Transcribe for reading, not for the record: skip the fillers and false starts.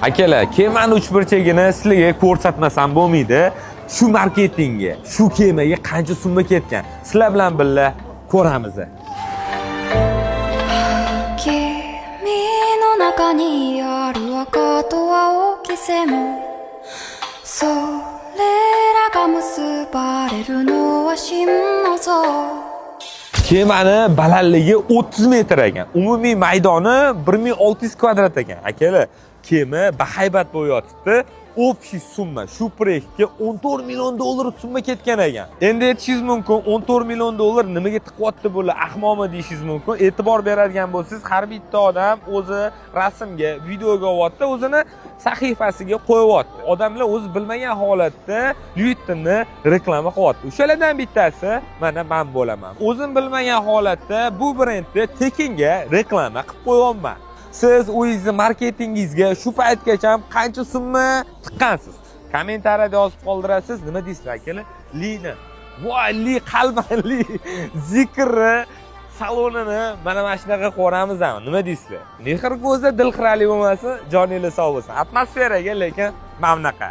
Akalar, kemani uchburchagini sizlarga ko'rsatmasam bo'lmaydi. Shu marketingga, shu kemaga qancha summa ketgan? Sizlar bilan birga ko'ramiz. 君の中にある赤と青き線それらが結ばれるのは真の像 Kemani balandligi 30 metr ekan. Umumiy maydoni 1600 kvadrat ekan. Akalar, kema bahaybat bo'lib yotibdi. Общий summa shu proyektga 14 million dollar summa ketgan ekan. Endi aytishingiz mumkin, 14 million dollar nimaga tiqyapti bular? Ahmoqmi deyishingiz mumkin. E'tibor beradigan bo'lsangiz, har bitta odam o'zi rasmga, videoga olyapti, o'zini sahifasiga qo'yapti. Odamlar o'zi bilmagan holatda Lyuitonni reklama qilyapti. O'shalardan bittasi mana men bo'laman. O'zim bilmagan holatda bu brendni tekinga reklama qilib qo'yapman. Siz o'zingiz marketingingizga shu paytgacha qancha summa tiqqansiz? Kommentariyada yozib qoldirasiz. Nima deysizlar akalar? Lini. Voy, li qalbanli zikri salonini mana shunaqa ko'ramizmi? Nima deysizlar? Mehr ko'zda dilxirali bo'lmasin, joningiz sog' bo'lsin. Atmosferaga lekin mamnaqa.